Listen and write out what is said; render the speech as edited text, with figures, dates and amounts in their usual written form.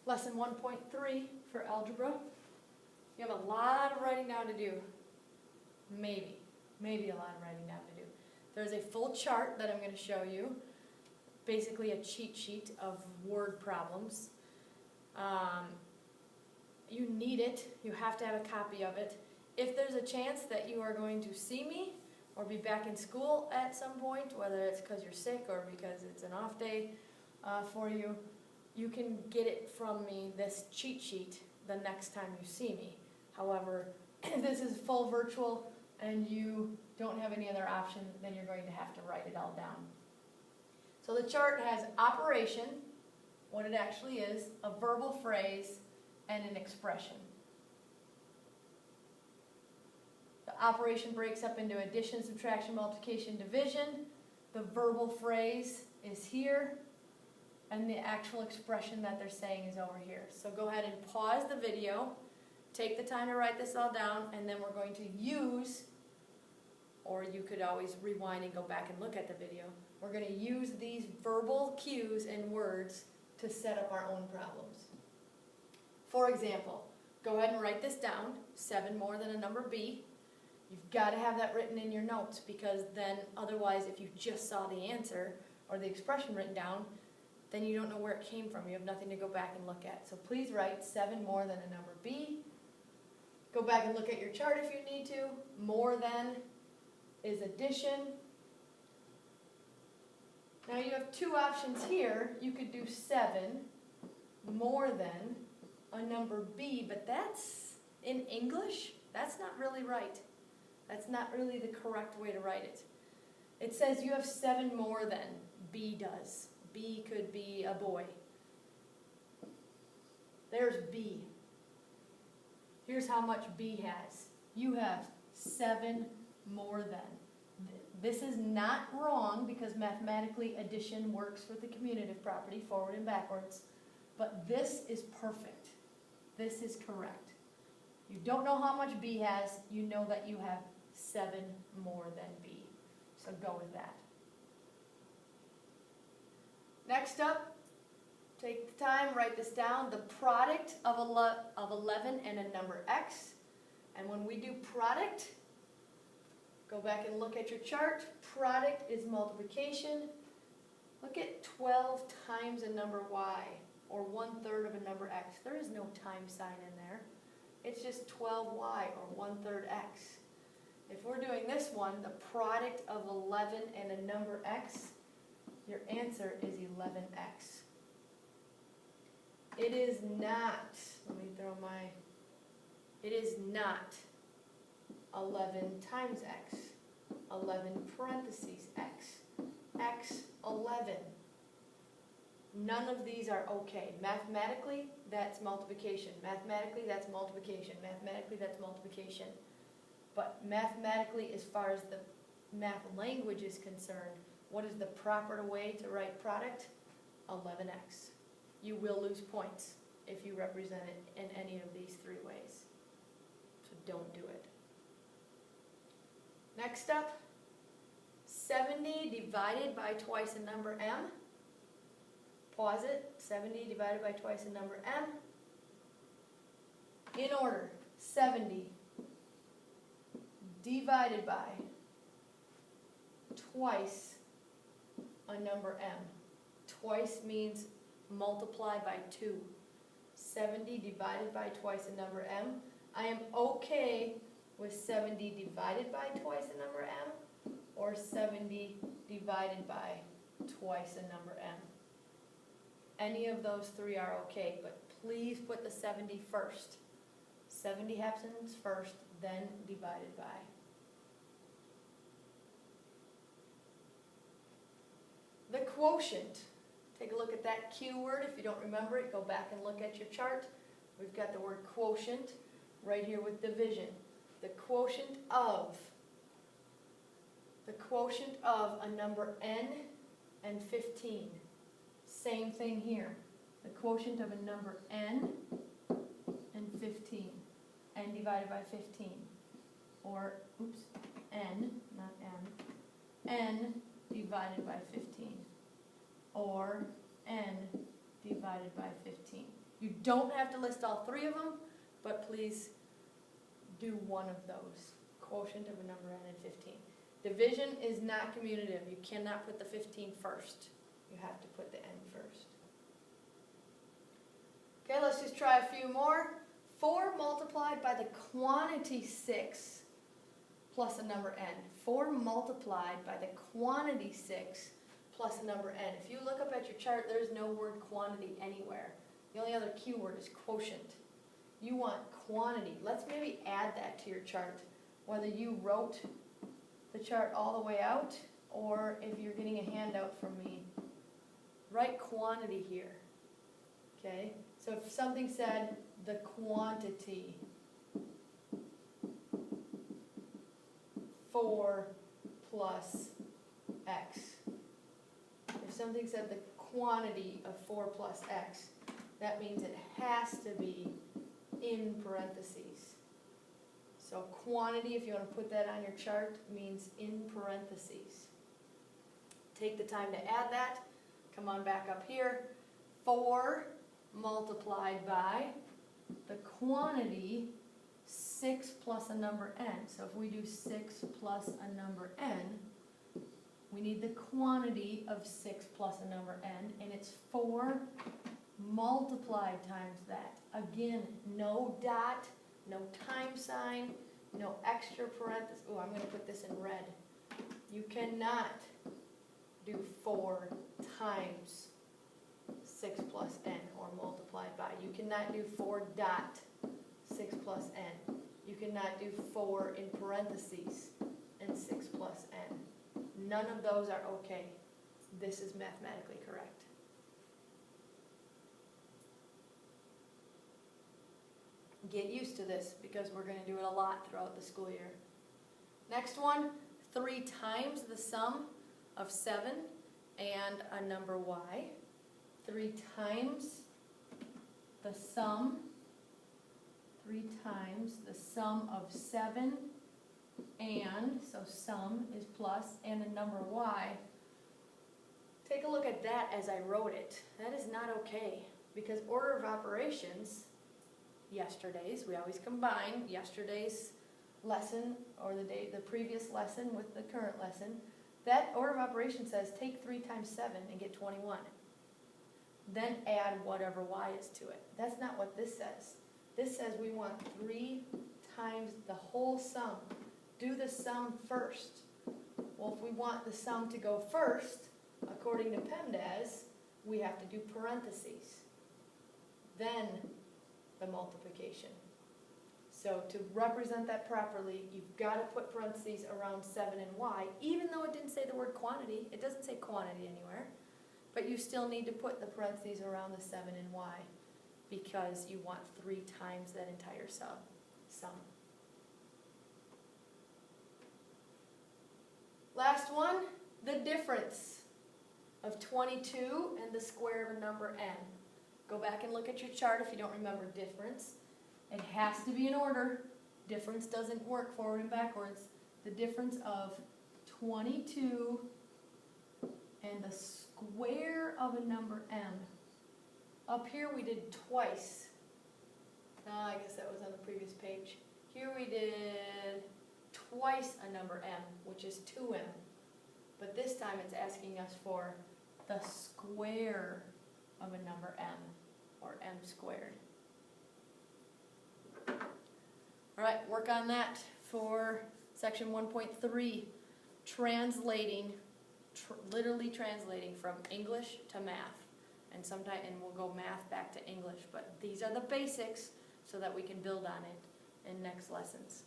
Lesson 1.3 for algebra. You have a lot of writing down to do. Maybe a lot of writing down to do. There's a full chart that I'm going to show you. Basically a cheat sheet of word problems. You need it. You have to have a copy of it. If there's a chance that you are going to see me or be back in school at some point, whether it's because you're sick or because it's an off day for you, you can get it from me, this cheat sheet, the next time you see me. However, this is full virtual and you don't have any other option, then you're going to have to write it all down. So the chart has operation, what it actually is, a verbal phrase, and an expression. The operation breaks up into addition, subtraction, multiplication, division. The verbal phrase is here, and the actual expression that they're saying is over here. So go ahead and pause the video, take the time to write this all down, and then we're going to use, or you could always rewind and go back and look at the video, we're going to use these verbal cues and words to set up our own problems. For example, go ahead and write this down, 7 more than a number B. You've got to have that written in your notes, because then otherwise if you just saw the answer or the expression written down, then you don't know where it came from. You have nothing to go back and look at. So please write 7 more than a number B. Go back and look at your chart if you need to. More than is addition. Now you have 2 options here. You could do 7 more than a number B, but that's, in English, that's not really right. That's not really the correct way to write it. It says you have 7 more than B does. B could be a boy. There's B. Here's how much B has. You have 7 more than. This is not wrong, because mathematically addition works for the commutative property, forward and backwards. But this is perfect. This is correct. You don't know how much B has, you know that you have 7 more than B. So go with that. Next up, take the time, write this down, the product of 11 and a number x. And when we do product, go back and look at your chart. Product is multiplication. Look at 12 times a number y, or 1/3 of a number x. There is no time sign in there. It's just 12y, or 1/3 x. If we're doing this one, the product of 11 and a number x, your answer is 11x. It is not, it is not 11 times x, 11 parentheses x, x 11. None of these are okay. Mathematically, that's multiplication. Mathematically, that's multiplication. Mathematically, that's multiplication. But mathematically, as far as the math language is concerned, what is the proper way to write product? 11x. You will lose points if you represent it in any of these 3 ways. So don't do it. Next up, 70 divided by twice a number m. Pause it. 70 divided by twice a number m. In order, 70 divided by twice a number m. Twice means multiply by 2. 70 divided by twice a number m. I am okay with 70 divided by twice a number m, or 70 divided by twice a number m. Any of those 3 are okay, but please put the 70 first. 70 happens first, then divided by. The quotient. Take a look at that Q word. If you don't remember it, go back and look at your chart. We've got the word quotient right here with division. The quotient of a number n and 15. Same thing here. The quotient of a number n and 15. N divided by 15. Or, n, not m. N divided by 15. Or n divided by 15. You don't have to list all three of them, but please do one of those. Quotient of a number n and 15. Division is not commutative. You cannot put the 15 first. You have to put the n first. Okay, let's just try a few more. 4 multiplied by the quantity 6 plus a number n. 4 multiplied by the quantity 6 plus a number n. If you look up at your chart, there's no word quantity anywhere. The only other keyword is quotient. You want quantity. Let's maybe add that to your chart. Whether you wrote the chart all the way out, or if you're getting a handout from me, write quantity here. Okay? So if something said the quantity 4 plus x. If something said the quantity of 4 plus x, that means it has to be in parentheses. So quantity, if you want to put that on your chart, means in parentheses. Take the time to add that. Come on back up here. 4 multiplied by the quantity 6 plus a number n. So if we do 6 plus a number n, we need the quantity of 6 plus a number n, and it's 4 multiplied times that. Again, no dot, no time sign, no extra parenthesis. Oh, I'm going to put this in red. You cannot do 4 times 6 plus n, or multiplied by. You cannot do 4 dot 6 plus n. You cannot do 4 in parentheses and 6 plus n. None of those are okay. This is mathematically correct. Get used to this because we're going to do it a lot throughout the school year. Next one, 3 times the sum of 7 and a number y. 3 times the sum, 3 times the sum of 7 and, so sum is plus, and a number y. Take a look at that as I wrote it. That is not okay, because order of operations, yesterday's, we always combine yesterday's lesson or the previous lesson with the current lesson. That order of operations says take 3 times 7 and get 21. Then add whatever y is to it. That's not what this says. This says we want 3 times the whole sum. Do the sum first. Well, if we want the sum to go first, according to PEMDAS, we have to do parentheses. Then the multiplication. So to represent that properly, you've got to put parentheses around 7 and y, even though it didn't say the word quantity. It doesn't say quantity anywhere. But you still need to put the parentheses around the 7 and y, because you want 3 times that entire sum. Last one, the difference of 22 and the square of a number n. Go back and look at your chart if you don't remember difference. It has to be in order. Difference doesn't work forward and backwards. The difference of 22 and the square of a number m. Up here we did twice. I guess that was on the previous page. Here we did twice a number m, which is 2m. But this time it's asking us for the square of a number m, or m squared. All right, work on that for section 1.3, translating, literally translating from English to math. And we'll go math back to English, but these are the basics so that we can build on it in next lessons.